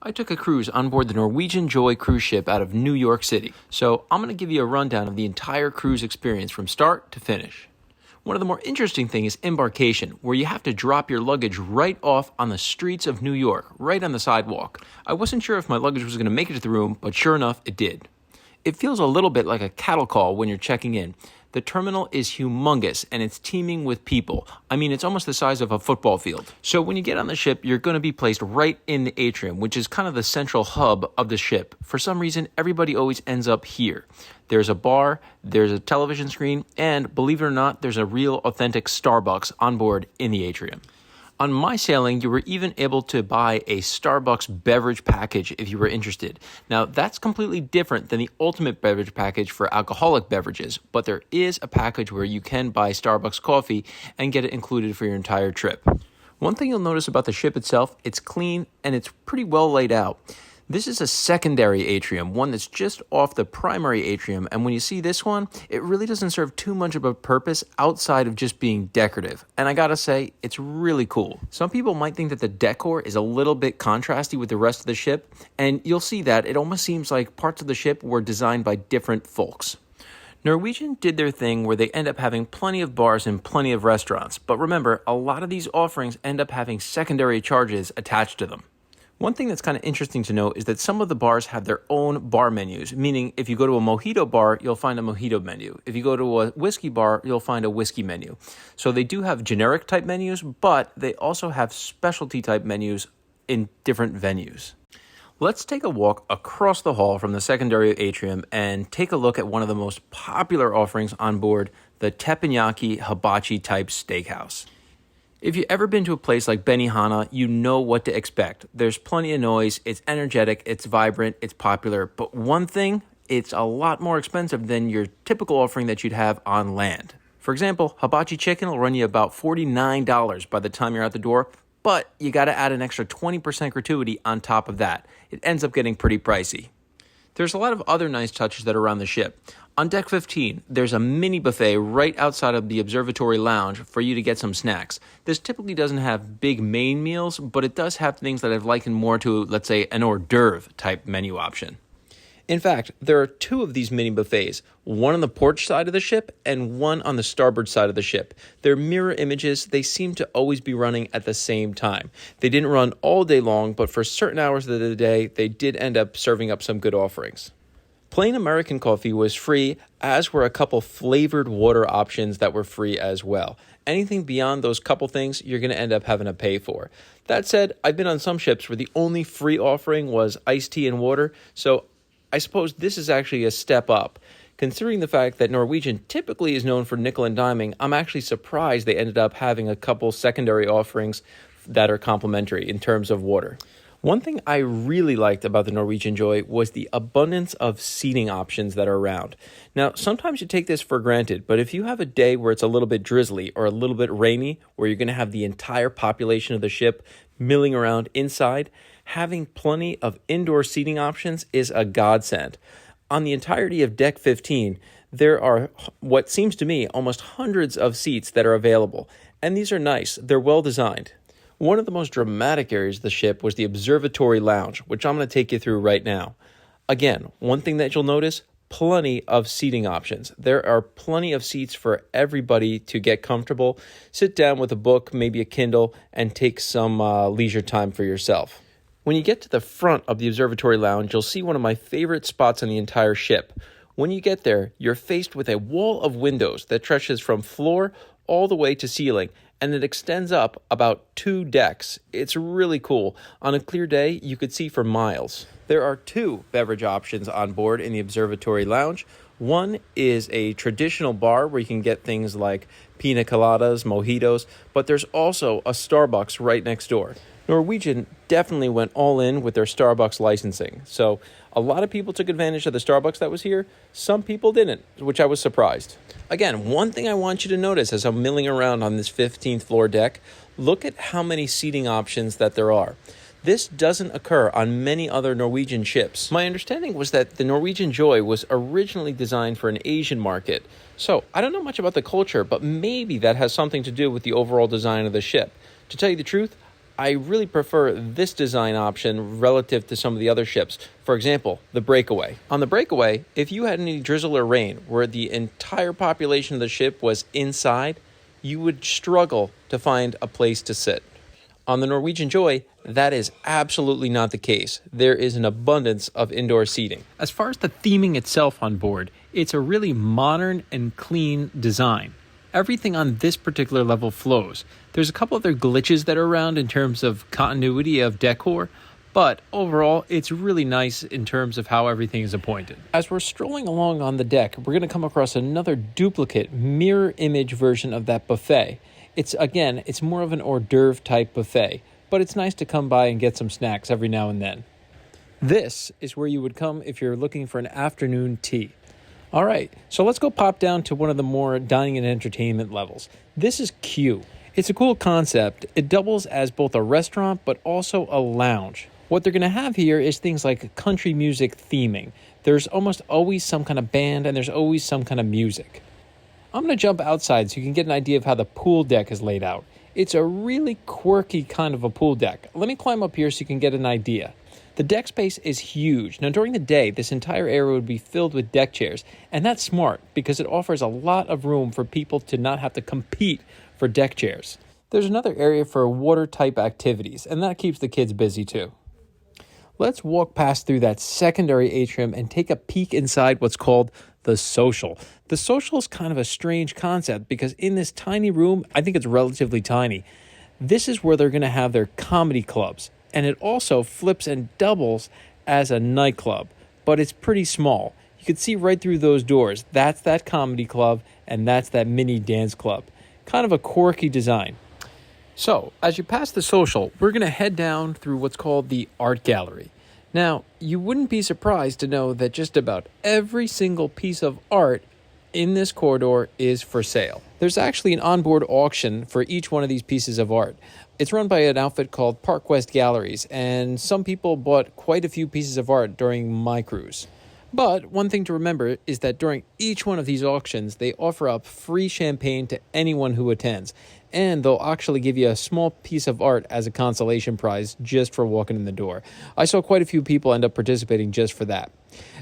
I took a cruise on board the Norwegian Joy Cruise ship out of New York City, so I'm going to give you a rundown of the entire cruise experience from start to finish. One of the more interesting things is embarkation, where you have to drop your luggage right off on the streets of New York, right on the sidewalk. I wasn't sure if my luggage was going to make it to the room, but sure enough, it did. It feels a little bit like a cattle call when you're checking in. The terminal is humongous and it's teeming with people. I mean, it's almost the size of a football field. So when you get on the ship, you're going to be placed right in the atrium, which is kind of the central hub of the ship. For some reason, everybody always ends up here. There's a bar, there's a television screen, and believe it or not, there's a real authentic Starbucks on board in the atrium. On my sailing, you were even able to buy a Starbucks beverage package if you were interested. Now, that's completely different than the ultimate beverage package for alcoholic beverages, but there is a package where you can buy Starbucks coffee and get it included for your entire trip. One thing you'll notice about the ship itself, it's clean and it's pretty well laid out. This is a secondary atrium, one that's just off the primary atrium, and when you see this one, it really doesn't serve too much of a purpose outside of just being decorative. And I gotta say, it's really cool. Some people might think that the decor is a little bit contrasty with the rest of the ship, and you'll see that it almost seems like parts of the ship were designed by different folks. Norwegian did their thing where they end up having plenty of bars and plenty of restaurants, but remember, a lot of these offerings end up having secondary charges attached to them. One thing that's kind of interesting to note is that some of the bars have their own bar menus, meaning if you go to a mojito bar, you'll find a mojito menu. If you go to a whiskey bar, you'll find a whiskey menu. So they do have generic type menus, but they also have specialty type menus in different venues. Let's take a walk across the hall from the secondary atrium and take a look at one of the most popular offerings on board, the Teppanyaki hibachi type steakhouse. If you've ever been to a place like Benihana, you know what to expect. There's plenty of noise, it's energetic, it's vibrant, it's popular, but one thing, it's a lot more expensive than your typical offering that you'd have on land. For example, hibachi chicken will run you about $49 by the time you're out the door, but you gotta add an extra 20% gratuity on top of that. It ends up getting pretty pricey. There's a lot of other nice touches that are around the ship. On deck 15, there's a mini buffet right outside of the observatory lounge for you to get some snacks. This typically doesn't have big main meals, but it does have things that I've likened more to, let's say, an hors d'oeuvre type menu option. In fact, there are two of these mini buffets, one on the port side of the ship and one on the starboard side of the ship. They're mirror images. They seem to always be running at the same time. They didn't run all day long, but for certain hours of the day, they did end up serving up some good offerings. Plain American coffee was free, as were a couple flavored water options that were free as well. Anything beyond those couple things, you're going to end up having to pay for. That said, I've been on some ships where the only free offering was iced tea and water, so I suppose this is actually a step up. Considering the fact that Norwegian typically is known for nickel and diming, I'm actually surprised they ended up having a couple secondary offerings that are complimentary in terms of water. One thing I really liked about the Norwegian Joy was the abundance of seating options that are around. Now, sometimes you take this for granted, but if you have a day where it's a little bit drizzly or a little bit rainy, where you're going to have the entire population of the ship milling around inside, having plenty of indoor seating options is a godsend. On the entirety of deck 15, there are what seems to me almost hundreds of seats that are available, and these are nice. They're well designed. One of the most dramatic areas of the ship was the observatory lounge, which I'm going to take you through right now. Again, one thing that you'll notice, plenty of seating options. There are plenty of seats for everybody to get comfortable, sit down with a book, maybe a Kindle, and take some leisure time for yourself. When you get to the front of the observatory lounge, you'll see one of my favorite spots on the entire ship. When you get there, you're faced with a wall of windows that stretches from floor all the way to ceiling, and it extends up about 2 decks. It's really cool. On a clear day, you could see for miles. There are 2 beverage options on board in the observatory lounge. One is a traditional bar where you can get things like pina coladas, mojitos, but there's also a Starbucks right next door. Norwegian definitely went all in with their Starbucks licensing. So a lot of people took advantage of the Starbucks that was here. Some people didn't, which I was surprised. Again, one thing I want you to notice as I'm milling around on this 15th floor deck, look at how many seating options that there are. This doesn't occur on many other Norwegian ships. My understanding was that the Norwegian Joy was originally designed for an Asian market. So I don't know much about the culture, but maybe that has something to do with the overall design of the ship. To tell you the truth, I really prefer this design option relative to some of the other ships. For example, the Breakaway. On the Breakaway, if you had any drizzle or rain where the entire population of the ship was inside, you would struggle to find a place to sit. On the Norwegian Joy, that is absolutely not the case. There is an abundance of indoor seating. As far as the theming itself on board, it's a really modern and clean design. Everything on this particular level flows. There's a couple other glitches that are around in terms of continuity of decor, but overall, it's really nice in terms of how everything is appointed. As we're strolling along on the deck, we're going to come across another duplicate mirror image version of that buffet. It's more of an hors d'oeuvre type buffet, but it's nice to come by and get some snacks every now and then. This is where you would come if you're looking for an afternoon tea. All right, so let's go pop down to one of the more dining and entertainment levels. This is Q. It's a cool concept. It doubles as both a restaurant but also a lounge. What they're going to have here is things like country music theming. There's almost always some kind of band and there's always some kind of music. I'm going to jump outside so you can get an idea of how the pool deck is laid out. It's a really quirky kind of a pool deck. Let me climb up here so you can get an idea. The deck space is huge. Now, during the day, this entire area would be filled with deck chairs, and that's smart because it offers a lot of room for people to not have to compete for deck chairs. There's another area for water-type activities, and that keeps the kids busy too. Let's walk past through that secondary atrium and take a peek inside what's called the social. The social is kind of a strange concept because in this tiny room, I think it's relatively tiny, this is where they're going to have their comedy clubs. And it also flips and doubles as a nightclub, but it's pretty small. You can see right through those doors. That's that comedy club, and that's that mini dance club. Kind of a quirky design. So, as you pass the social, we're going to head down through what's called the art gallery. Now, you wouldn't be surprised to know that just about every single piece of art in this corridor is for sale. There's actually an onboard auction for each one of these pieces of art. It's run by an outfit called Park West Galleries, and some people bought quite a few pieces of art during my cruise. But one thing to remember is that during each one of these auctions, they offer up free champagne to anyone who attends, and they'll actually give you a small piece of art as a consolation prize just for walking in the door. I saw quite a few people end up participating just for that.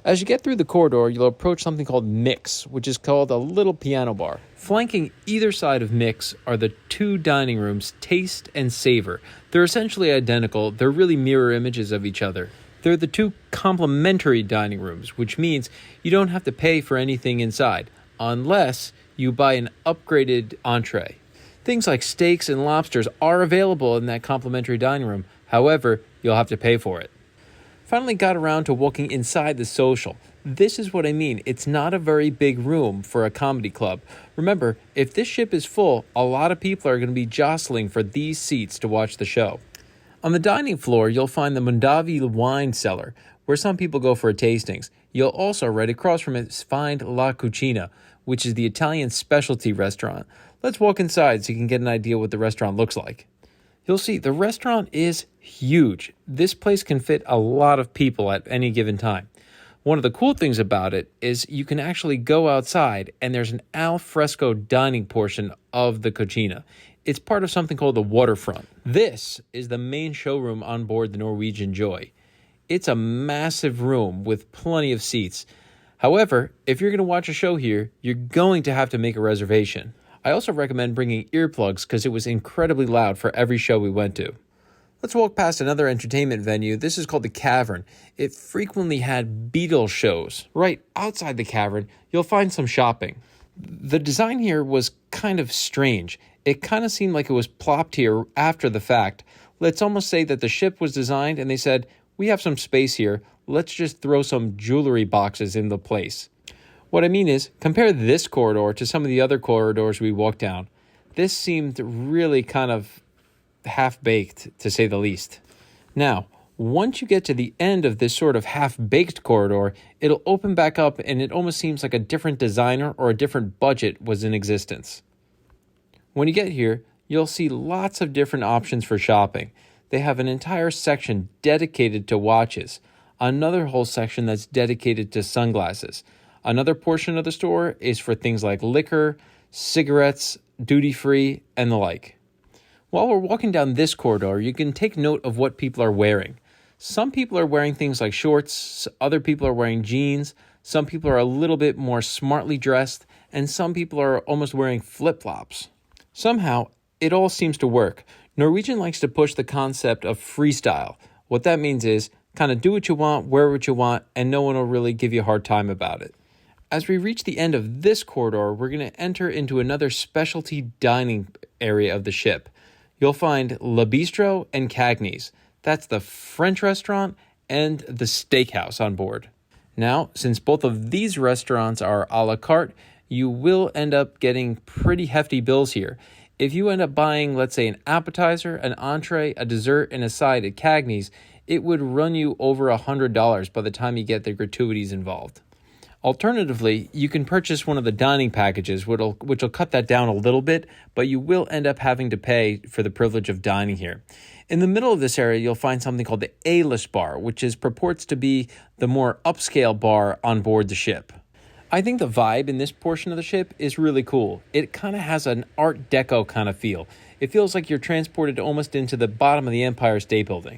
As you get through the corridor, you'll approach something called Mix, which is called a little piano bar. Flanking either side of Mix are the two dining rooms, Taste and Savor. They're essentially identical. They're really mirror images of each other. They're the two complementary dining rooms, which means you don't have to pay for anything inside, unless you buy an upgraded entree. Things like steaks and lobsters are available in that complimentary dining room. However, you'll have to pay for it. Finally got around to walking inside the social. This is what I mean. It's not a very big room for a comedy club. Remember, if this ship is full, a lot of people are going to be jostling for these seats to watch the show. On the dining floor, you'll find the Mondavi wine cellar, where some people go for tastings. You'll also, right across from it, find La Cucina, which is the Italian specialty restaurant. Let's walk inside so you can get an idea what the restaurant looks like. You'll see the restaurant is huge. This place can fit a lot of people at any given time. One of the cool things about it is you can actually go outside and there's an al fresco dining portion of the cucina. It's part of something called the waterfront. This is the main showroom on board the Norwegian Joy. It's a massive room with plenty of seats. However, if you're going to watch a show here, you're going to have to make a reservation. I also recommend bringing earplugs because it was incredibly loud for every show we went to. Let's walk past another entertainment venue. This is called the Cavern. It frequently had Beatles shows. Right outside the Cavern, you'll find some shopping. The design here was kind of strange. It kind of seemed like it was plopped here after the fact. Let's almost say that the ship was designed and they said, we have some space here. Let's just throw some jewelry boxes in the place. What I mean is, compare this corridor to some of the other corridors we walked down. This seemed really kind of half-baked, to say the least. Now, once you get to the end of this sort of half-baked corridor, it'll open back up and it almost seems like a different designer or a different budget was in existence. When you get here, you'll see lots of different options for shopping. They have an entire section dedicated to watches, another whole section that's dedicated to sunglasses. Another portion of the store is for things like liquor, cigarettes, duty-free, and the like. While we're walking down this corridor, you can take note of what people are wearing. Some people are wearing things like shorts, other people are wearing jeans, some people are a little bit more smartly dressed, and some people are almost wearing flip-flops. Somehow, it all seems to work. Norwegian likes to push the concept of freestyle. What that means is kind of do what you want, wear what you want, and no one will really give you a hard time about it. As we reach the end of this corridor, we're going to enter into another specialty dining area of the ship. You'll find Le Bistro and Cagney's. That's the French restaurant and the steakhouse on board. Now, since both of these restaurants are a la carte, you will end up getting pretty hefty bills here. If you end up buying, let's say, an appetizer, an entree, a dessert, and a side at Cagney's, it would run you over $100 by the time you get the gratuities involved. Alternatively, you can purchase one of the dining packages, which will cut that down a little bit, but you will end up having to pay for the privilege of dining here. In the middle of this area, you'll find something called the A-list bar, which purports to be the more upscale bar on board the ship. I think the vibe in this portion of the ship is really cool. It kind of has an Art Deco kind of feel. It feels like you're transported almost into the bottom of the Empire State Building.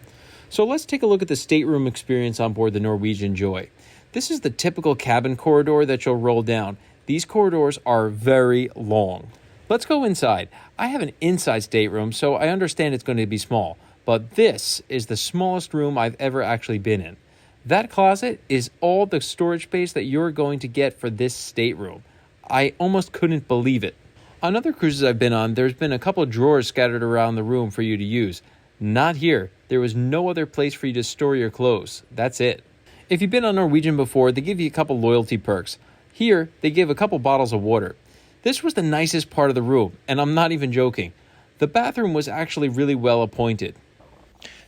So let's take a look at the stateroom experience on board the Norwegian Joy. This is the typical cabin corridor that you'll roll down. These corridors are very long. Let's go inside. I have an inside stateroom, so I understand it's going to be small, but this is the smallest room I've ever actually been in. That closet is all the storage space that you're going to get for this stateroom. I almost couldn't believe it. On other cruises I've been on, there's been a couple of drawers scattered around the room for you to use. Not here. There was no other place for you to store your clothes. That's it. If you've been on Norwegian before, they give you a couple loyalty perks. Here, they give a couple bottles of water. This was the nicest part of the room, and I'm not even joking. The bathroom was actually really well appointed.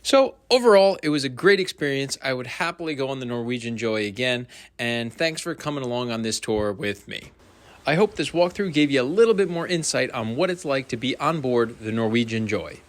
So overall, it was a great experience. I would happily go on the Norwegian Joy again, and thanks for coming along on this tour with me. I hope this walkthrough gave you a little bit more insight on what it's like to be on board the Norwegian Joy.